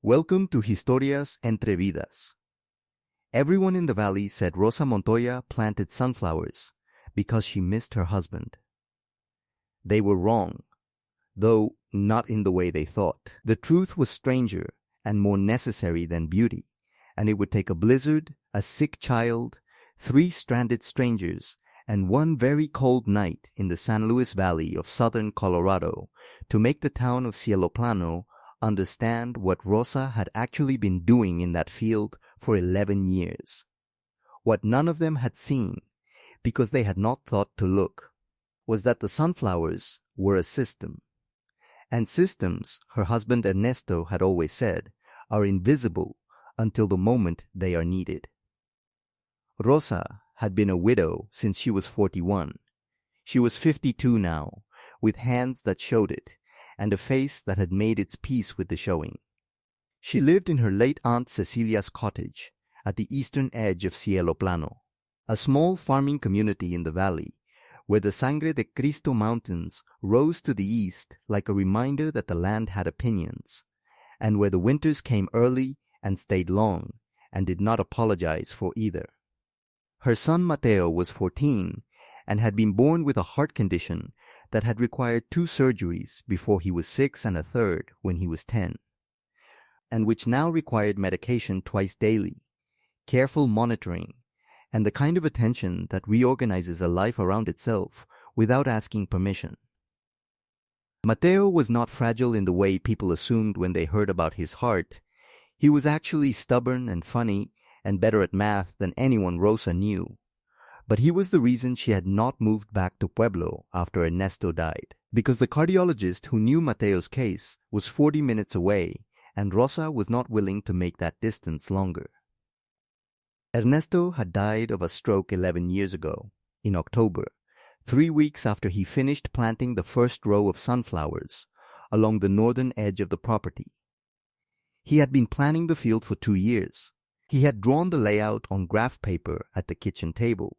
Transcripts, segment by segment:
Welcome to Historias Entre Vidas. Everyone in the valley said Rosa Montoya planted sunflowers because she missed her husband. They were wrong, though not in the way they thought. The truth was stranger and more necessary than beauty, and it would take a blizzard, a sick child, 3 stranded strangers, and one very cold night in the San Luis Valley of southern Colorado to make the town of Cielo Plano understand what Rosa had actually been doing in that field for 11 years. What none of them had seen, because they had not thought to look, was that the sunflowers were a system. And systems, her husband Ernesto had always said, are invisible until the moment they are needed. Rosa had been a widow since she was 41. She was 52 now, with hands that showed it, and a face that had made its peace with the showing. She lived in her late Aunt Cecilia's cottage at the eastern edge of Cielo Plano, a small farming community in the valley, where the Sangre de Cristo mountains rose to the east like a reminder that the land had opinions, and where the winters came early and stayed long, and did not apologize for either. Her son Mateo was 14 and had been born with a heart condition that had required 2 surgeries before he was 6 1/3 when he was 10, and which now required medication twice daily, careful monitoring, and the kind of attention that reorganizes a life around itself without asking permission. Mateo was not fragile in the way people assumed when they heard about his heart. He was actually stubborn and funny and better at math than anyone Rosa knew. But he was the reason she had not moved back to Pueblo after Ernesto died, because the cardiologist who knew Mateo's case was 40 minutes away, and Rosa was not willing to make that distance longer. Ernesto had died of a stroke 11 years ago, in October, 3 weeks after he finished planting the first row of sunflowers along the northern edge of the property. He had been planning the field for 2 years. He had drawn the layout on graph paper at the kitchen table,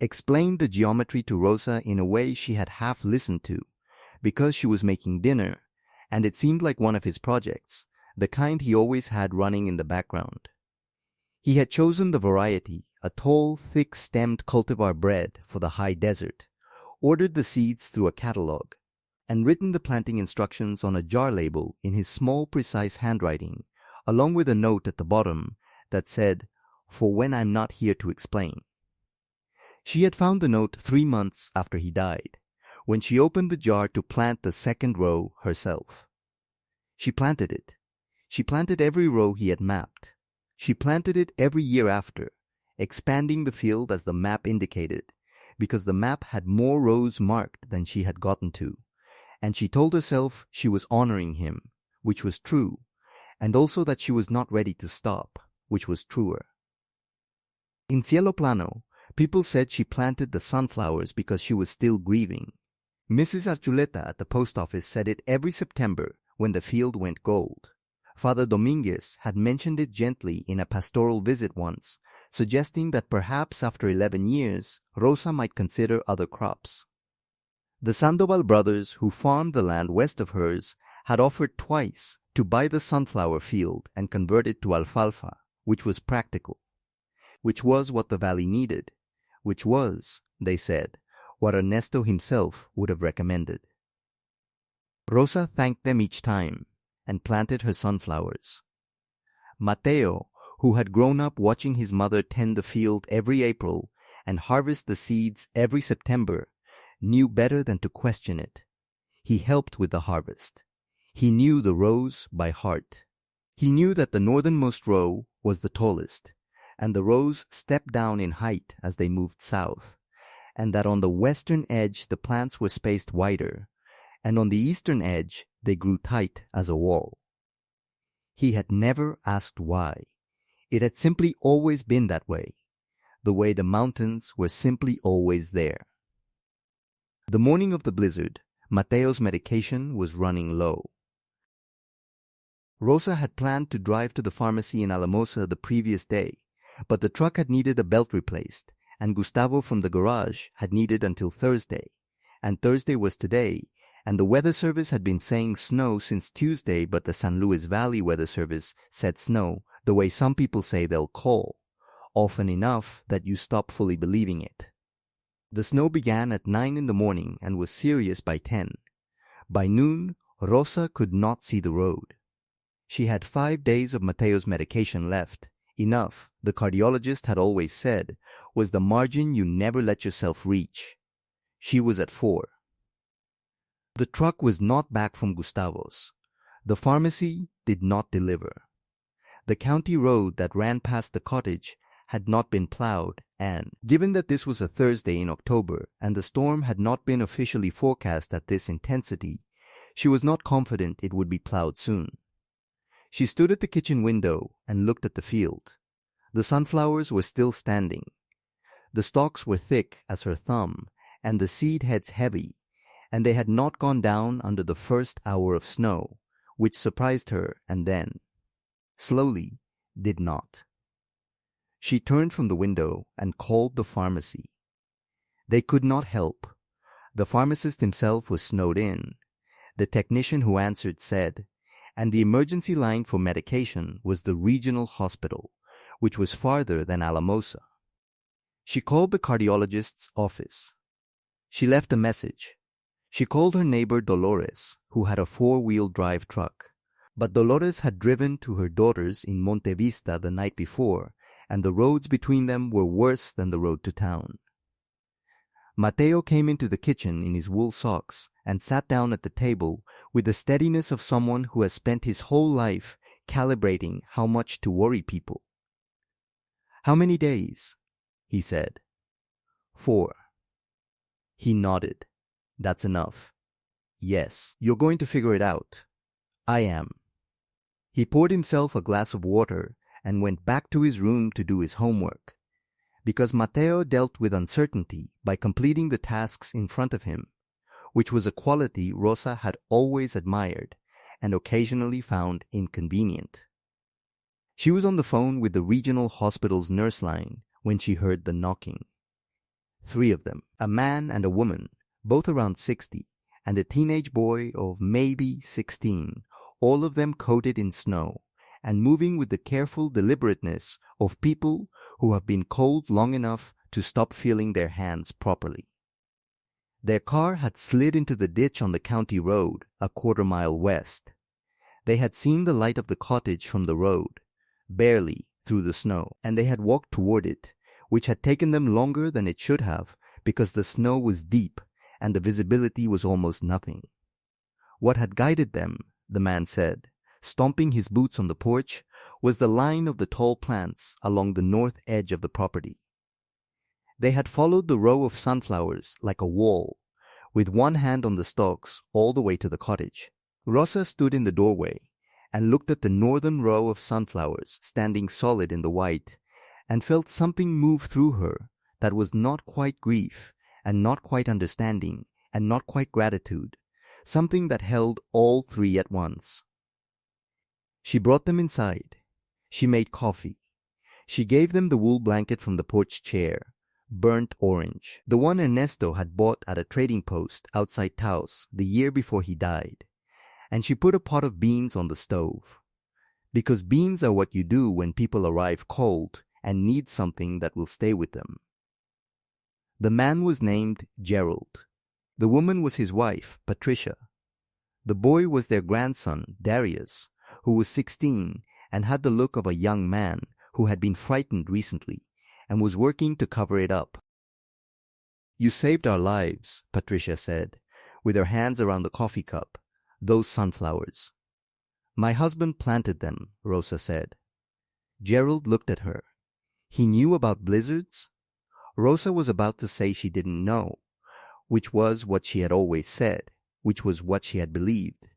explained the geometry to Rosa in a way she had half listened to, because she was making dinner, and it seemed like one of his projects, the kind he always had running in the background. He had chosen the variety, a tall, thick-stemmed cultivar bred for the high desert, ordered the seeds through a catalog, and written the planting instructions on a jar label in his small, precise handwriting, along with a note at the bottom that said, "For when I'm not here to explain." She had found the note 3 months after he died, when she opened the jar to plant the second row herself. She planted it. She planted every row he had mapped. She planted it every year after, expanding the field as the map indicated, because the map had more rows marked than she had gotten to, and she told herself she was honoring him, which was true, and also that she was not ready to stop, which was truer. In Cielo Plano, people said she planted the sunflowers because she was still grieving. Mrs. Archuleta at the post office said it every September when the field went gold. Father Dominguez had mentioned it gently in a pastoral visit once, suggesting that perhaps after 11 years, Rosa might consider other crops. The Sandoval brothers, who farmed the land west of hers, had offered twice to buy the sunflower field and convert it to alfalfa, which was practical, which was what the valley needed, which was, they said, what Ernesto himself would have recommended. Rosa thanked them each time and planted her sunflowers. Mateo, who had grown up watching his mother tend the field every April and harvest the seeds every September, knew better than to question it. He helped with the harvest. He knew the rows by heart. He knew that the northernmost row was the tallest, and the rows stepped down in height as they moved south, and that on the western edge the plants were spaced wider, and on the eastern edge they grew tight as a wall. He had never asked why. It had simply always been that way, the way the mountains were simply always there. The morning of the blizzard, Mateo's medication was running low. Rosa had planned to drive to the pharmacy in Alamosa the previous day, but the truck had needed a belt replaced, and Gustavo from the garage had needed until Thursday, and Thursday was today, and the weather service had been saying snow since Tuesday, but the San Luis Valley Weather Service said snow the way some people say they'll call, often enough that you stop fully believing it. The snow began at 9 in the morning and was serious by 10. By noon, Rosa could not see the road. She had 5 days of Mateo's medication left. Enough, the cardiologist had always said, was the margin you never let yourself reach. She was at 4. The truck was not back from Gustavo's. The pharmacy did not deliver. The county road that ran past the cottage had not been plowed, and, given that this was a Thursday in October and the storm had not been officially forecast at this intensity, she was not confident it would be plowed soon. She stood at the kitchen window and looked at the field. The sunflowers were still standing. The stalks were thick as her thumb, and the seed heads heavy, and they had not gone down under the first hour of snow, which surprised her and then, slowly, did not. She turned from the window and called the pharmacy. They could not help. The pharmacist himself was snowed in. The technician who answered said, and the emergency line for medication was the regional hospital, which was farther than Alamosa. She called the cardiologist's office. She left a message. She called her neighbor Dolores, who had a 4-wheel drive truck. But Dolores had driven to her daughter's in Monte Vista the night before, and the roads between them were worse than the road to town. Mateo came into the kitchen in his wool socks and sat down at the table with the steadiness of someone who has spent his whole life calibrating how much to worry people. "How many days?" he said. 4. He nodded. "That's enough." "Yes, you're going to figure it out." "I am." He poured himself a glass of water and went back to his room to do his homework. Because Mateo dealt with uncertainty by completing the tasks in front of him, which was a quality Rosa had always admired and occasionally found inconvenient. She was on the phone with the regional hospital's nurse line when she heard the knocking. 3 of them, a man and a woman, both around 60, and a teenage boy of maybe 16, all of them coated in snow, and moving with the careful deliberateness of people who have been cold long enough to stop feeling their hands properly. Their car had slid into the ditch on the county road, a 1/4 mile west. They had seen the light of the cottage from the road, barely through the snow, and they had walked toward it, which had taken them longer than it should have because the snow was deep and the visibility was almost nothing. What had guided them, the man said, stomping his boots on the porch, was the line of the tall plants along the north edge of the property. They had followed the row of sunflowers like a wall, with one hand on the stalks all the way to the cottage. Rosa stood in the doorway and looked at the northern row of sunflowers standing solid in the white, and felt something move through her that was not quite grief, and not quite understanding, and not quite gratitude, something that held all 3 at once. She brought them inside. She made coffee. She gave them the wool blanket from the porch chair, burnt orange, the one Ernesto had bought at a trading post outside Taos the year before he died, and she put a pot of beans on the stove. Because beans are what you do when people arrive cold and need something that will stay with them. The man was named Gerald. The woman was his wife, Patricia. The boy was their grandson, Darius, who was 16 and had the look of a young man who had been frightened recently and was working to cover it up. "You saved our lives," Patricia said, with her hands around the coffee cup, "those sunflowers." "My husband planted them," Rosa said. Gerald looked at her. He knew about blizzards? Rosa was about to say she didn't know, which was what she had always said, which was what she had believed.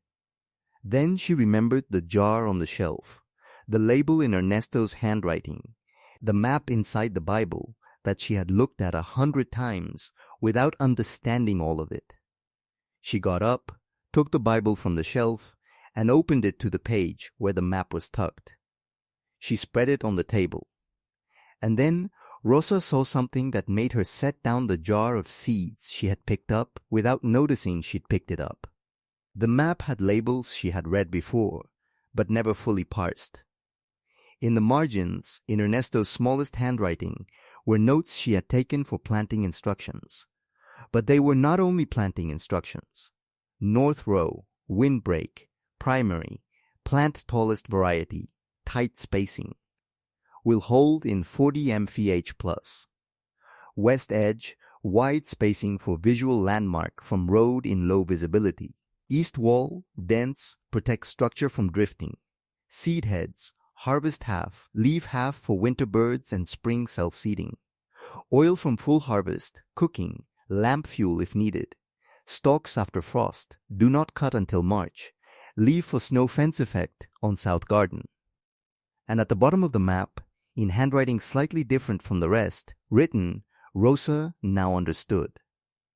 Then she remembered the jar on the shelf, the label in Ernesto's handwriting, the map inside the Bible that she had looked at 100 times without understanding all of it. She got up, took the Bible from the shelf, and opened it to the page where the map was tucked. She spread it on the table. And then Rosa saw something that made her set down the jar of seeds she had picked up without noticing she'd picked it up. The map had labels she had read before, but never fully parsed. In the margins, in Ernesto's smallest handwriting, were notes she had taken for planting instructions. But they were not only planting instructions. North row, windbreak, primary, plant tallest variety, tight spacing. Will hold in 40 mph+. West edge, wide spacing for visual landmark from road in low visibility. East wall, dense, protects structure from drifting. Seed heads, harvest half, leave half for winter birds and spring self-seeding. Oil from full harvest, cooking, lamp fuel if needed. Stalks after frost, do not cut until March. Leave for snow fence effect on south garden. And at the bottom of the map, in handwriting slightly different from the rest, written, Rosa now understood.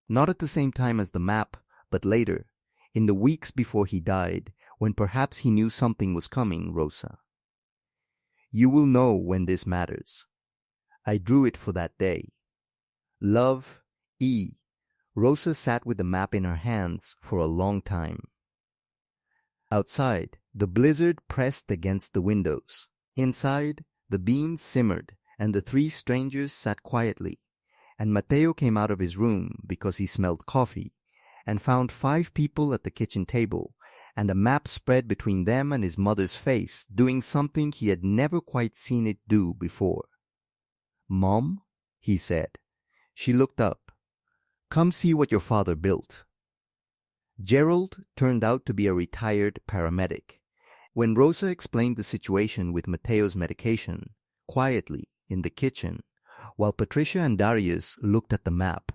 Not at the same time as the map, but later, in the weeks before he died, when perhaps he knew something was coming, Rosa. You will know when this matters. I drew it for that day. Love, E. Rosa sat with the map in her hands for a long time. Outside, the blizzard pressed against the windows. Inside, the beans simmered, and the three strangers sat quietly, and Mateo came out of his room because he smelled coffee, and found 5 people at the kitchen table, and a map spread between them and his mother's face, doing something he had never quite seen it do before. Mom, he said. She looked up. Come see what your father built. Gerald turned out to be a retired paramedic. When Rosa explained the situation with Mateo's medication, quietly, in the kitchen, while Patricia and Darius looked at the map,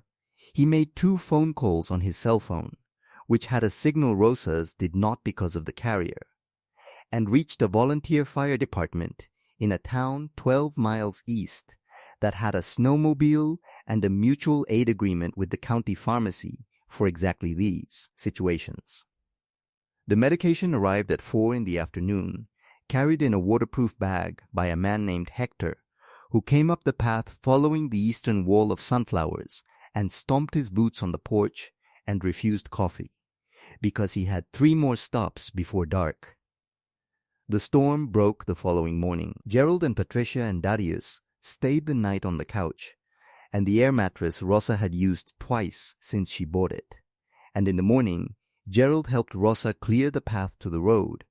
he made 2 phone calls on his cell phone, which had a signal Rosa's did not because of the carrier, and reached a volunteer fire department in a town 12 miles east that had a snowmobile and a mutual aid agreement with the county pharmacy for exactly these situations. The medication arrived at 4 in the afternoon, carried in a waterproof bag by a man named Hector, who came up the path following the eastern wall of sunflowers and stomped his boots on the porch and refused coffee, because he had 3 more stops before dark. The storm broke the following morning. Gerald and Patricia and Darius stayed the night on the couch, and the air mattress Rosa had used twice since she bought it. And in the morning, Gerald helped Rosa clear the path to the road,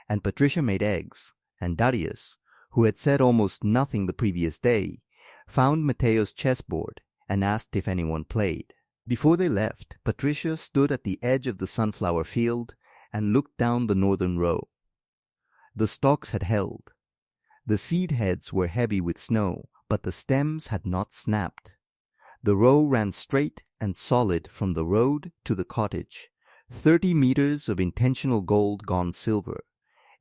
and Patricia made eggs, and Darius, who had said almost nothing the previous day, found Mateo's chessboard and asked if anyone played. Before they left, Patricia stood at the edge of the sunflower field and looked down the northern row. The stalks had held. The seed heads were heavy with snow, but the stems had not snapped. The row ran straight and solid from the road to the cottage, 30 meters of intentional gold gone silver,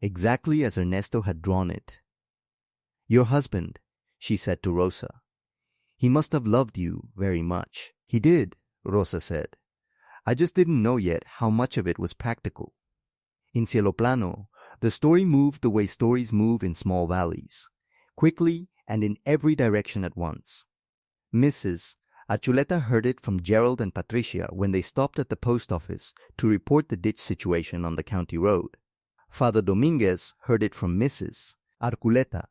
exactly as Ernesto had drawn it. Your husband, she said to Rosa. He must have loved you very much. He did, Rosa said. I just didn't know yet how much of it was practical. In Cielo Plano, the story moved the way stories move in small valleys, quickly and in every direction at once. Mrs. Achuleta heard it from Gerald and Patricia when they stopped at the post office to report the ditch situation on the county road. Father Dominguez heard it from Mrs. Arculeta.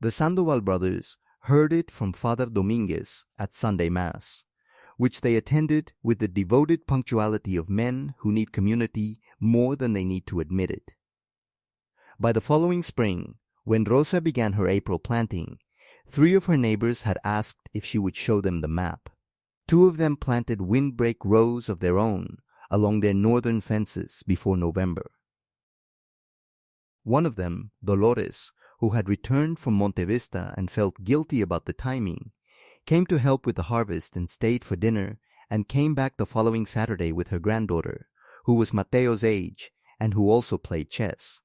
The Sandoval brothers heard it from Father Dominguez at Sunday Mass, which they attended with the devoted punctuality of men who need community more than they need to admit it. By the following spring, when Rosa began her April planting, 3 of her neighbors had asked if she would show them the map. 2 of them planted windbreak rows of their own along their northern fences before November. One of them, Dolores, who had returned from Monte Vista and felt guilty about the timing, came to help with the harvest and stayed for dinner, and came back the following Saturday with her granddaughter, who was Mateo's age and who also played chess.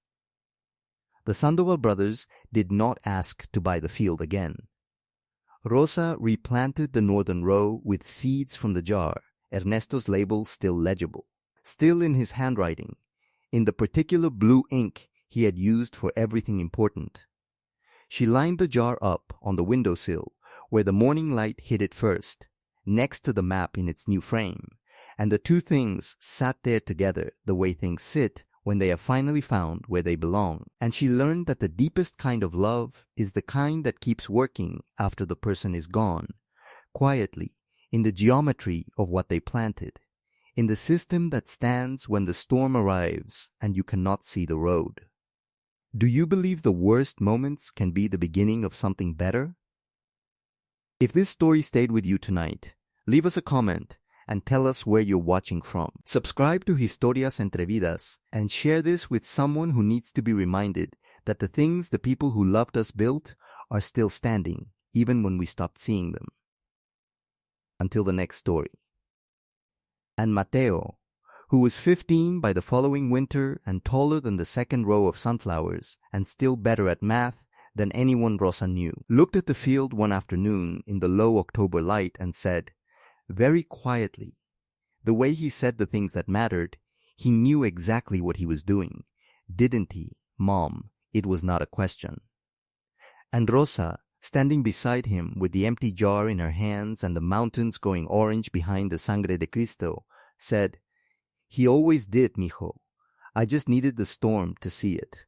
The Sandoval brothers did not ask to buy the field again. Rosa replanted the northern row with seeds from the jar, Ernesto's label still legible, still in his handwriting, in the particular blue ink he had used for everything important. She lined the jar up on the windowsill, where the morning light hit it first, next to the map in its new frame, And the two things sat there together the way things sit when they have finally found where they belong. And she learned that the deepest kind of love is the kind that keeps working after the person is gone, quietly, in the geometry of what they planted, in the system that stands when the storm arrives and you cannot see the road. Do you believe the worst moments can be the beginning of something better? If this story stayed with you tonight, leave us a comment and tell us where you're watching from. Subscribe to Historias Entre Vidas and share this with someone who needs to be reminded that the things the people who loved us built are still standing, even when we stopped seeing them. Until the next story. And Mateo, who was 15 by the following winter and taller than the second row of sunflowers and still better at math than anyone Rosa knew, looked at the field one afternoon in the low October light and said, very quietly, the way he said the things that mattered, he knew exactly what he was doing. Didn't he, Mom? It was not a question. And Rosa, standing beside him with the empty jar in her hands and the mountains going orange behind the Sangre de Cristo, said, he always did, mijo. I just needed the storm to see it.